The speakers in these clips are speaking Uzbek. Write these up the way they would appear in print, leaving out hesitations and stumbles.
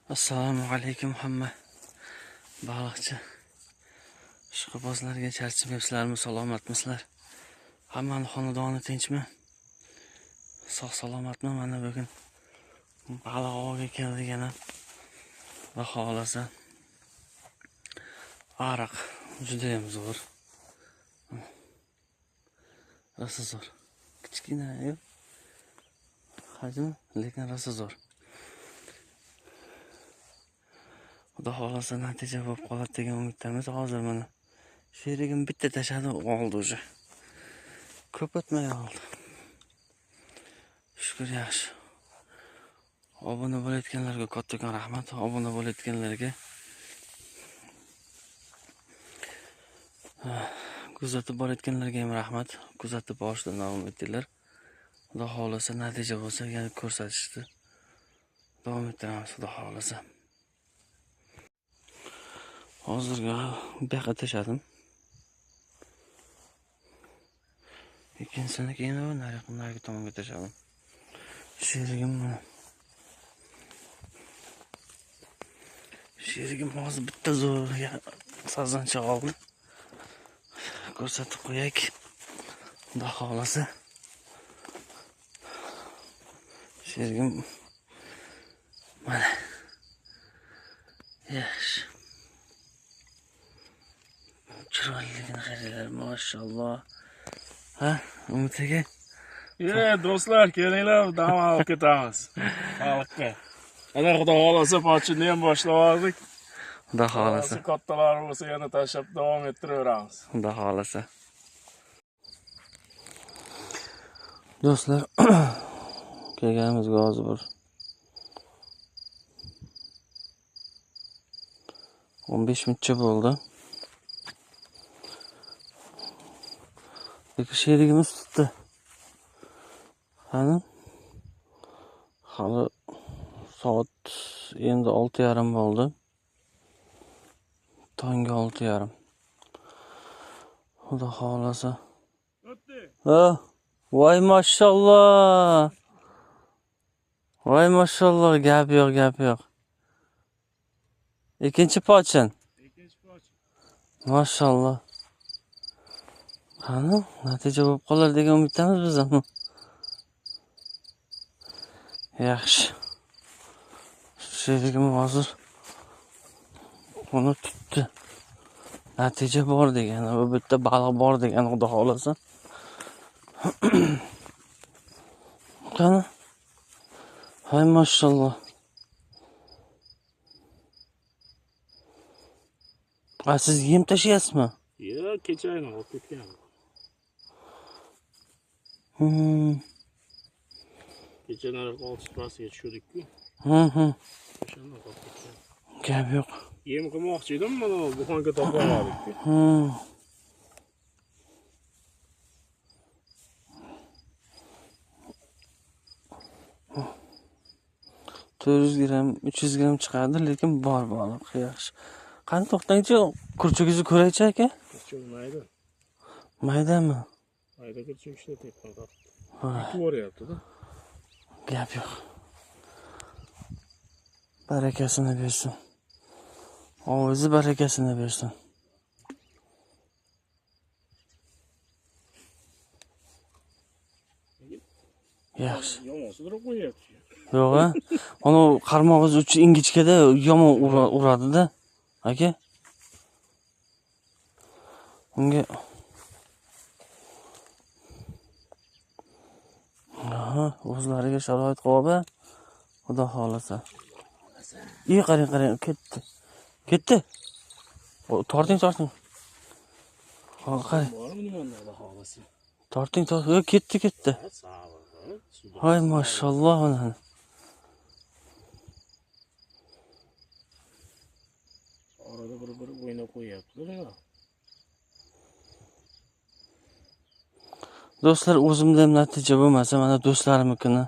Assalomu alaykum hamma baliqchi ishqibozlarga, charchamayapsizlarmi, salomatmisizlar? Hammani xonadoni tinchmi? Sog' salomatmi? Mana bugun baliq ovga keldik yana. Xudo xolasa. Ariq juda ham zo'r. Rosa zo'r. Kichkina hajmi, lekin rosa zo'r. Xudo xolasa natija bo'lib qoladi degan umiddamiz. Hozir mana sherigim bitta tashadi, oldi o'sha. Ko'p o'tmay oldi. Shukr, yaxshi. Obuna bo'layotganlarga kattakon rahmat. Obuna bo'layotganlarga kuzatib borayotganlarga ham rahmat. Kuzatib borishda davom etdilar. Xudo xolasa natija bo'lsa, yana ko'rsatishdi. Davom ettiramiz, xudo xolasa. Hozirga bu yoqqa tashadim. Ikkinchisini keyin narigi tomonga tashadim. Sherigim mana. Sherigim hozir bitta zo'r sazancha oldi. Ko'rsatib qo'yaylik. Xudo xolasa. Sherigim mana. Yaxshi. Chiroyligini qaranglar, mashalloh. Ha, Umid aka? Do'stlar, kelinglar, dam olib ketamiz. Xalqqa. Ana xudo xolasa pochini ham boshladik. Xudo xolasa. Kattalar bo'lsa yana tashlab davom ettiraveramiz. Xudo xolasa. Do'stlar, kelganimizga hozir bir 15 minutcha bo'ldi. Lekin sherigimiz tutdi. Hali soat endi 6:30 bo'ldi. Tongi 6:30. Xudo xolasa. Ha, voy mashalloh. Voy mashalloh, gap yo'q. Ikkinchi pochin. Mashalloh. Qani, natija bo'lib qolar degan umiddamiz biz ham. Yaxshi. Sherigim hozir uni tutdi. Natija bor degan, bu bitta baliq bor degan, xudo xolasa. Qani? Hay mashalloh. Siz yem tashiyapsizmi? Yo'q, kechayni olib ketgan. Kechalari 6:30ga tushdik-ku. O'shanda olib ketgan. Gap yo'q. Yem qilmoqchi edim, mana bu xonga topib oldik-ku. 400 gram, 300 gram chiqadi, lekin bor baliq, yaxshi. Qani to'xtangchi, kurchugingizni ko'raychi aka? Kurchuk mayda. Maydami? Mayda kurchuk ishlatyapman. Ikki boryapti-da. Gap yo'q. Barakasini bersin. Ovozi barakasini bersin. Yaxshi. Yomon sudrab qo'yapti. Yo'q, ha? Ana qarmog'ingiz uchi ingichkada yomon uradi-da, aka. Unga o'zlariga sharoit qo'yib, xudo xolasa. Qarang, ketdi. Torting. Qarang. Bormi nimani xudo xolasa? Torting. Ketdi. Hay mashalloh mana. Orada bir o'ynab qo'yapti-da. Do'stlar, o'zimda ham natija bo'lmasa, mana do'stlarimnikini,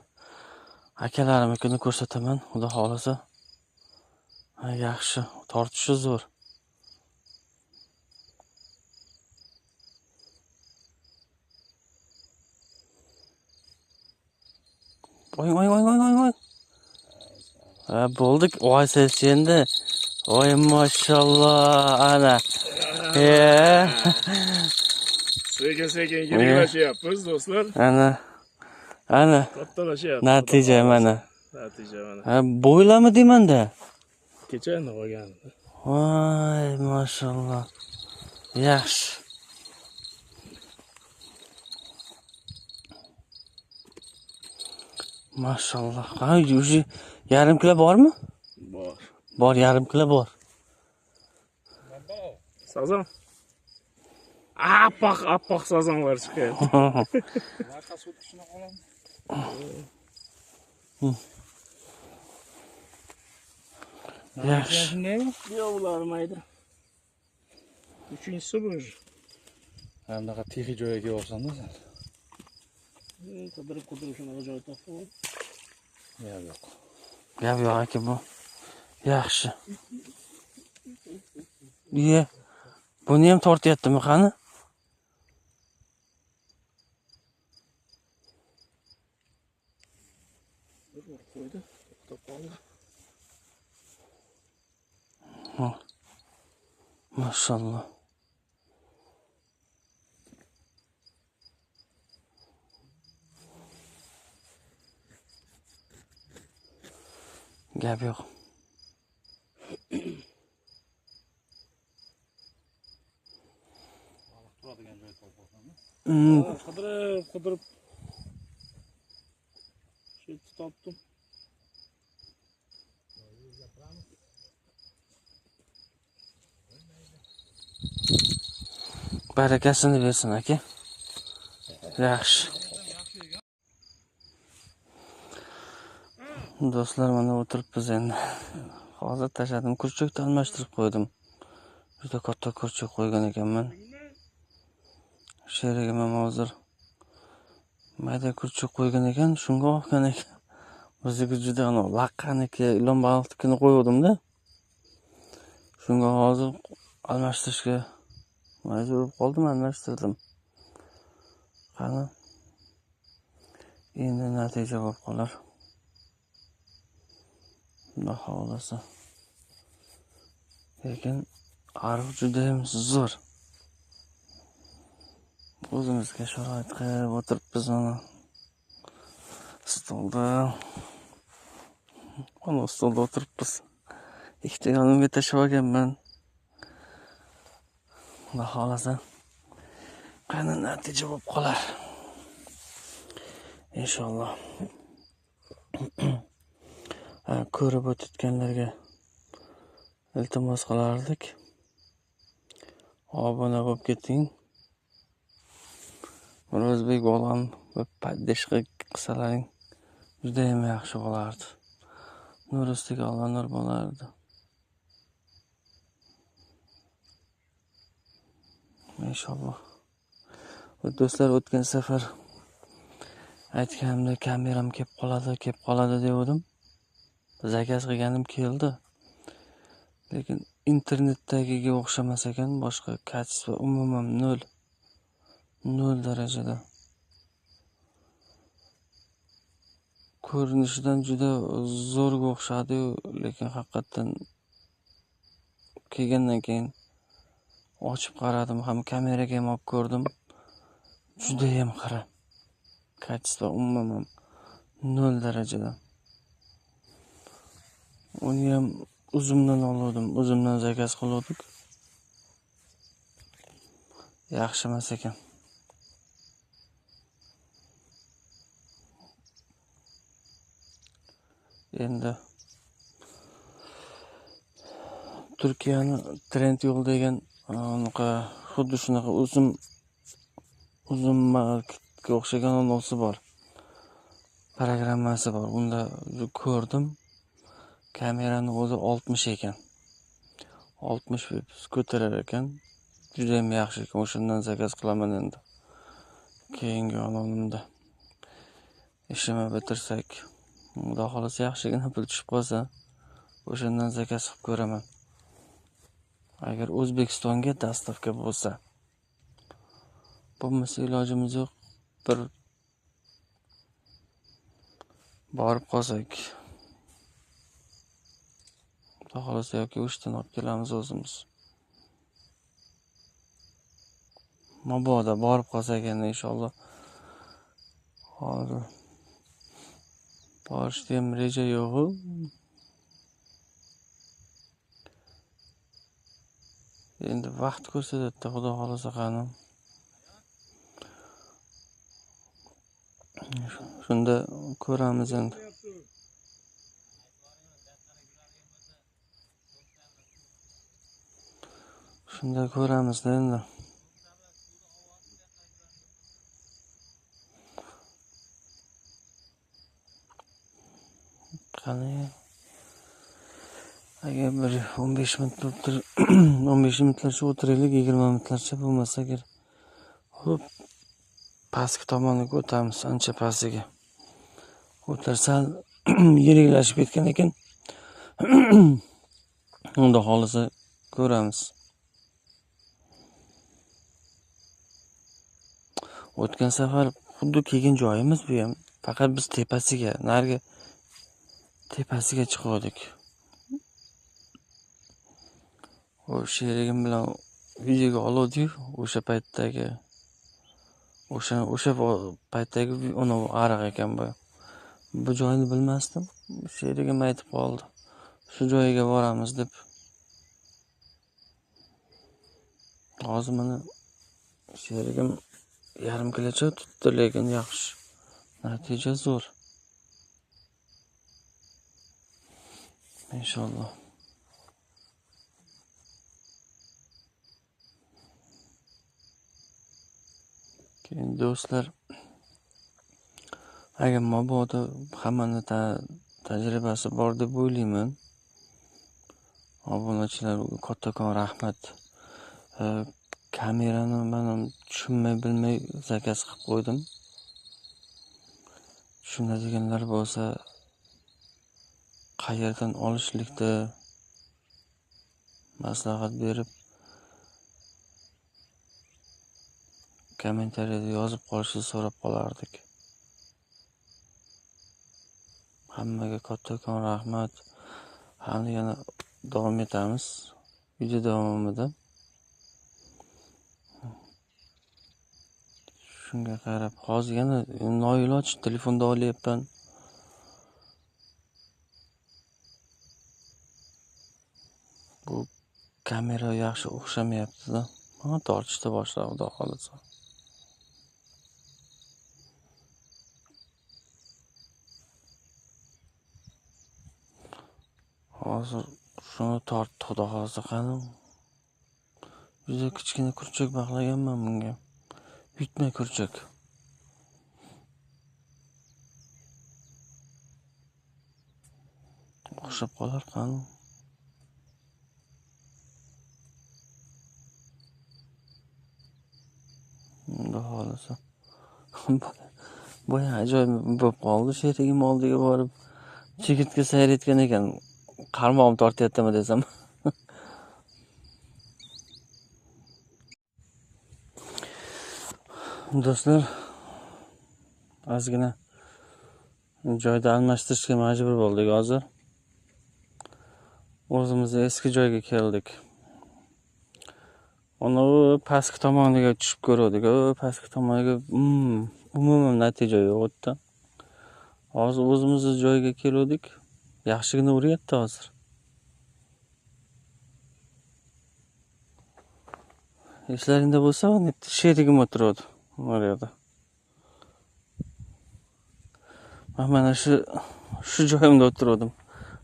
akalarimnikini ko'rsataman, xudo xolasa. Yaxshi, tortishi zo'r. Oy. Ha, bo'ldik. Voy ses endi. Voy mashalloh. Ana. Sekin yirilashyapmiz do'stlar. Ana. Kattalashyapti. Natija mana. Natija mana. Ha, bo'ylami deymanda. Kecha endi qolgan. Voy mashalloh. Yaxshi. Mashalloh. Ha, уже yarim kilo bormi? Bor. Bor, yarim kilo bor. Sazon. Appoq sazonlar chiqyapti. Yaxshi. Yo'q, ular mayda. Uchinchisi bu. Bunaqa texi joyga kelibsan-da sen. Qidirib shunaqa joy topib. Yo'q. Gap yo'q aka bu. Yaxshi. Iye. Buni ham tortyaptimi qani? Qo'ydi. Topoldi. Mashalloh. Gap yo'q. Turadigan joy topib Qidirib. Shu topdim. Barakasini bersin aka. Yaxshi. Do'stlar, mana o'tiribmiz endi. Hozir tashladim, kurchakni almashtirib qo'ydim. Juda katta kurchak qo'ygan ekanman. Sherigim ham hozir mayda kurchak qo'ygan ekan, shunga olgan ekan. Bizga juda laqqaniki, ilon baliqnikini qo'ygandim-da. Shunga hozir almashtirishga majbur bo'lib qoldim, almashtirdim. Qani. Endi natija bo'lib qolar. Xudo xolasa. Lekin ariq juda ham zo'r. O'zimizga sharoit qilib o'tiribmiz mana. Stolda. Ana stolda o'tiribmiz. Ikkita yonimga tashlab olganman. Xudo xolasa. Qani natija bo'lib qolar. Inshaalloh. Ko'rib o'tganlarga iltimos qilardik. Obuna bo'lib keting. O'zbek bo'lgan va podдержка qilsalaring juda ham yaxshi bo'lardi. Nur ustiga Alloh nur bo'lardi. Inshaalloh. Do'stlar, o'tgan safar aytganimda kameram kelib qoladi degandim. Zakaz qilganim keldi. Lekin internetdagiga o'xshamas ekan, boshqa kачество umuman 0. 0 darajada. Ko'rinishidan juda zo'rga o'xshadi, lekin haqiqatan kelgandan keyin ochib qaradim, ham kameraga ham olib ko'rdim. Juda ham xira. Kачество umuman 0 darajada. Uni ham o'zimdan oldim, o'zimdan zakaz qildik. Yaxshi emas ekan. Endi Turkiyani trend yo'l degan xuddi shunaqa uzun marketga o'xshagan onasi bor. Programmasi bor. Unda ko'rdim. Kamerani o'zi 60 ekan. 60 fps ko'tarar ekan. Juda ham yaxshi ekan. O'shandan zakaz qilaman endi. Keyingi olamda ishimni bitirsak, Xudo xolasa yaxshigina pul tushib qolsa, o'shandan zakaz qilib ko'raman. Agar O'zbekistonga dastavka bo'lsa, bo'lmasa ilojimiz yo'q, bir borib qolsak. Xudo xolasa yoki o'shdan olib kelamiz o'zimiz. Mabodo borib qolsak endi inshaalloh. Hozir borishga ham reja yo'q-ku. Endi vaqt ko'rsatadi, xudo xolasa qani. Shunda ko'ramiz endi. Shunda ko'ramiz endi. Qani agar bir 15 minut turib 15 minutlarcha o'tiraylik, 20 minutlarcha bo'lmasa agar hop pastki tomoniga o'tamiz, ancha pastiga. O'tirsal yiriklashib ketgan ekan. Unda xolisa ko'ramiz. O'tgan safar xuddi kelgan joyimiz bu ham. Faqat biz tepasiga, narigi tepasiga chiqdik. O'sha sherigim bilan videoga oldik, o'sha paytdagi uni ariq ekan bu. Bu joyni bilmasdim. Sherigim aytib qoldi. Shu joyga boramiz deb. Hozir mana sherigim yarim kilocha tutdi, lekin yaxshi. Natija zo'r. Inshaalloh. Keyin do'stlar, agar mabodo hammani tajribasi bor deb o'ylayman. Obunachilarga kattakon rahmat. Kamerani men tushunmay bilmay zakaz qilib qo'ydim. Tushunadiganlar bo'lsa qayerdan olishlikda maslahat berib kommentariyada yozib qolishni so'rab qolardik. Hammaga kattakon rahmat. Hali yana davom etamiz video davomida. Shunga qarab hozir yana noiloj telefonda olyapman. Bu kamera yaxshi o'xshamayapti-da. Mana tortishda boshladi, xudo xolasa. Hozir shuni tortdi, xudo xolasa qani. Juda kichkina kurchak bog'laganman bunga. Yutma kurchak. O'xshab qolar qani. Xudo xolasa. Boya ajoyib bo'lib qoldi. Sherigim oldiga borib chigitga sayr etgan ekan. Qarmog'im tortyaptimi desam. Do'stlar, ozgina joyda almashtirishga majbur bo'ldik hozir. O'zimiz eski joyga keldik. Uni pastki tomoniga tushib ko'rdik. Pastki tomoniga umuman natija yo'q o'tdi. Hozir o'zimizning joyga keldik. Yaxshigina uryapti hozir. Eslaringda bo'lsa, sherigim o'tiradi. Orada. Mana shu joyimda o'tirdim.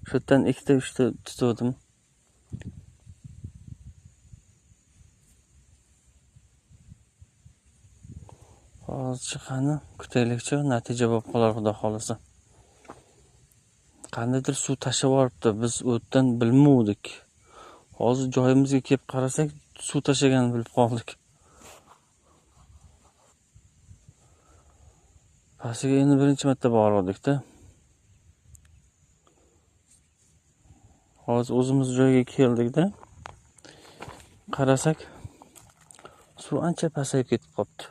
Shu yerdan 2-3 ta tutdim. Hozir qani kutaylikchi, natija bo'lib qolar, xudo xolasa. Qandaydir suv tashib yoribdi, biz o'tdan bilmovdik. Hozir joyimizga kelib qarasak, suv tashaganini bilib qoldik. Pastiga endi birinchi marta bordik-da. Hozir o'zimiz joyga keldik-da. Qarasak, suv ancha pasayib ketib qopti.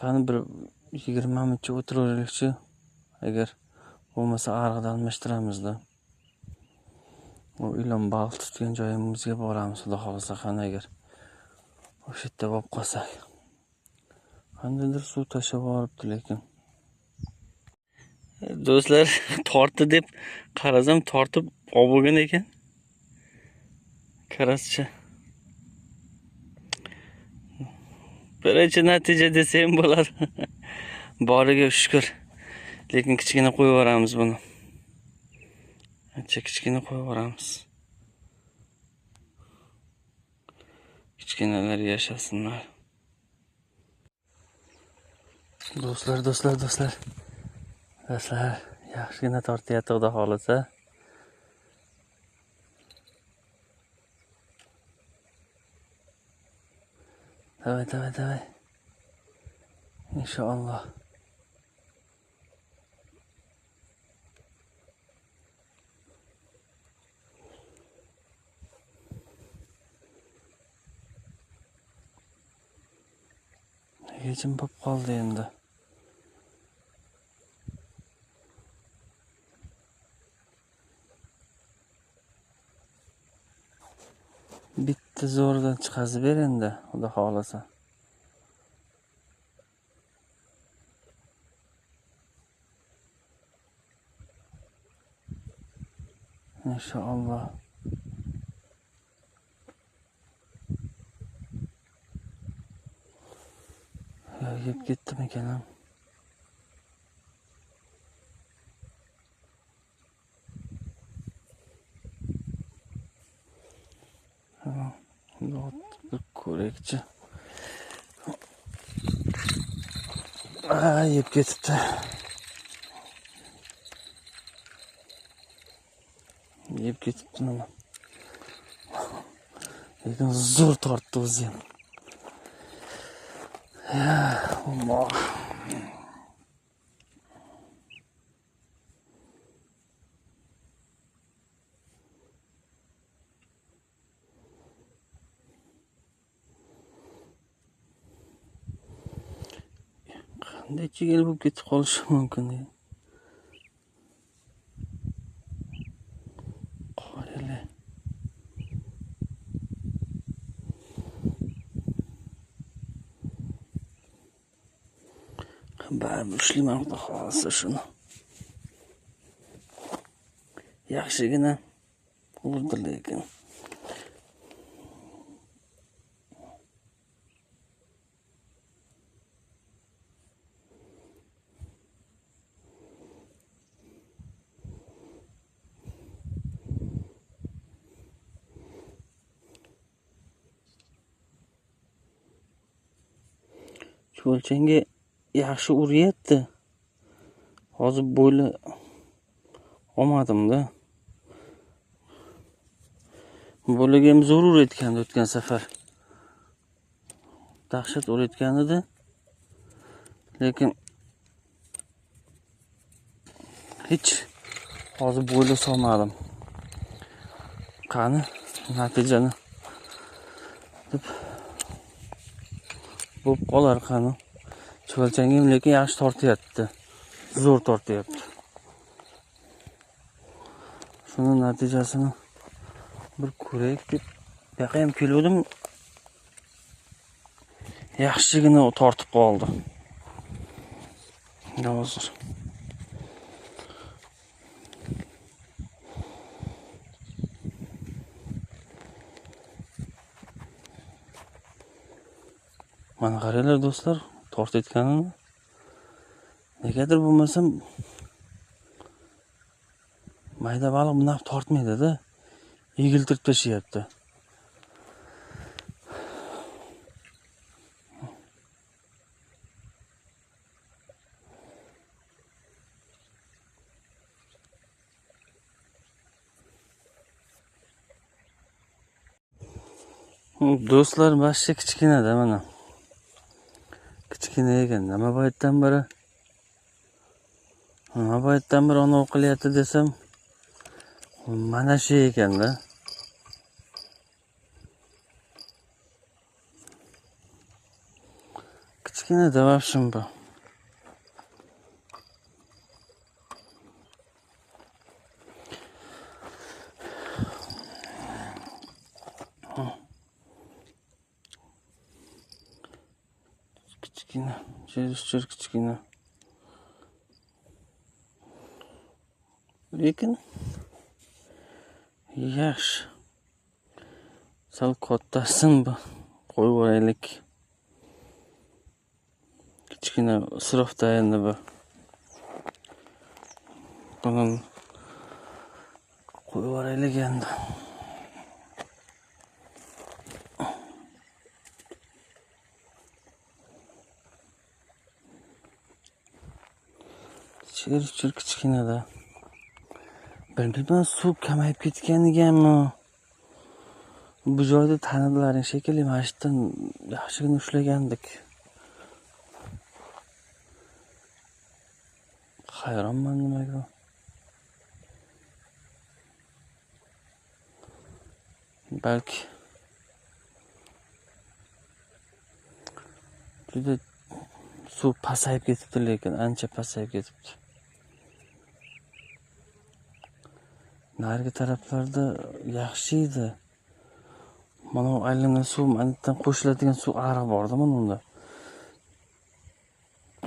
Qani bir 20 minutcha o'tiraveraylikchi. Agar bo'lmasa ariqda almashtiramizda. O ilon baliq tutgan joyimizga boramiz, xudo xolasa qani agar o'sha yerda bo'lib qolsak. Qandaydir suv tashlab yuboribdi lekin. Do'stlar, tortdi deb qarasam, tortib olib bo'lgan ekan. Qaraschi. Birinchi natija desam bo'ladi. Boriga shukr. Lekin kichkina qo'yib yuboramiz buni. Ancha kichkina qo'yib yuboramiz. Kichkinalar yashasinlar. Do'stlar, yaxshigina tortyapti, xudo xolasa. Давай. Inshaalloh. Hechim bo'lib qoldi endi. Bitta zo'rdan chiqazib ber endi, xudo xolasa. Inshaalloh. Yeb ketdimi ekan? Bir ko'rakchi. Yeb ketibdi. Yeb ketibdi nima? Lekin zo'r tortdi o'zi ham. Alloh. Qanday chigil bo'lib ketib qolishi mumkin? Qorili. Baribir ushlayman, xudo xolasa shuni. Yaxshigina urdi lekin. Cho'lchanga yaxshi uryapti. Hozir bo'yli olmadim-da. Bo'liga ham zo'r urayotgandi o'tgan safar. Dahshat urayotgan edi. Lekin hech hozir bo'yli solmadim. Qani natijani deb bo'lib qolar qani. Cho'lchangim lekin yaxshi tortyapti. Zo'r tortyapti. Shuni natijasini bir ko'raylik deb yoqqa ham keldim. Yaxshigina tortib qoldi. Hozir. Mana qaranglar do'stlar, tortayotganini. Negadir bo'lmasam mayda baliq bunaqa tortmaydi-da. Egiltirib tashlayapti. Do'stlar, bashcha kichkinada mana. Kichkina ekan. Nima boyatdan biri ona o'qilyapti desam, mana shu ekan-da. Kichkina da vapshim bu. Kichkina, чересчур kichkina. Lekin yaxshi. Sal kattasin bu. Qo'yib yuboraylik. Kichkina isrofda endi bu. Buni qo'yib yuboraylik endi. Чересчур kichkinada. Bilmayman, suv kamayib ketganiganmi? Bu joyda tanidilaring shekilli, mashitdan yaxshigina ushlagandik. Hayronman nimaga. Balki juda suv pasayib ketibdi, lekin ancha pasayib ketibdi. Narigi taraflarda yaxshi edi. Mana aylangan suv, mandan qo'shiladigan suv ariq bordi mana unda.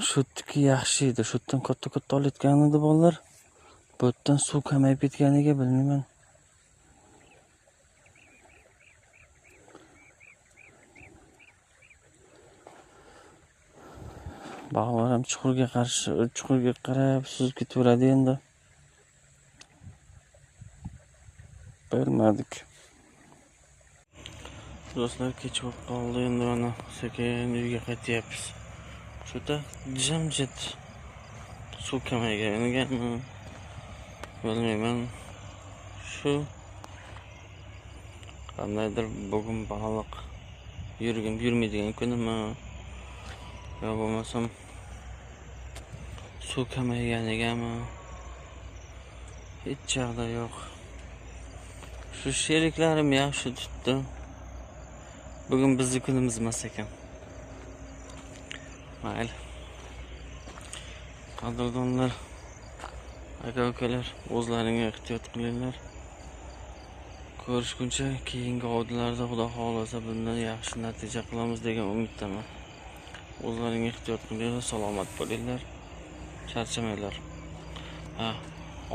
Shu yertiki yaxshi edi. Shu yerdan katta olayotgan edi bolalar. Bu yerdan suv kamayib ketganiga bilmayman. Bog'lar ham chuqurga qarab suzib ketaveradi endi. Bilmadik. Do'stlar, kech bo'lib qoldi, endi mana sekin uyga qaytyapmiz. Shuda jimjit suv kamayganmi? Bilmayman. Shu qandaydir bugun baliq yurmaydigan kunimi? Yo bo'lmasam suv kamayganigami? Hech chog'da yo'q. Shu sheriklarim yaxshi tutdi. Bugün bizni kunimiz emas ekan. Mayli. Qadrdonlar, aka-ukalar, o'zlaringa ehtiyot qilinglar. Ko'rishguncha keyingi ovdilarda Xudo xolasa bundan yaxshi natija qilamiz degan umiddaman. O'zlaringa ehtiyot qilinglar, salomat bo'linglar. Charchamanglar.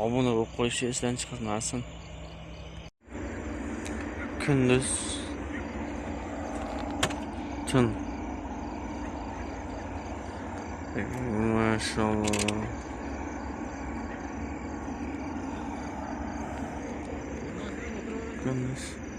Obuna bo'lib qo'yishni esdan chiqarmasin. Kunduz tun. Maşallah. Kunduz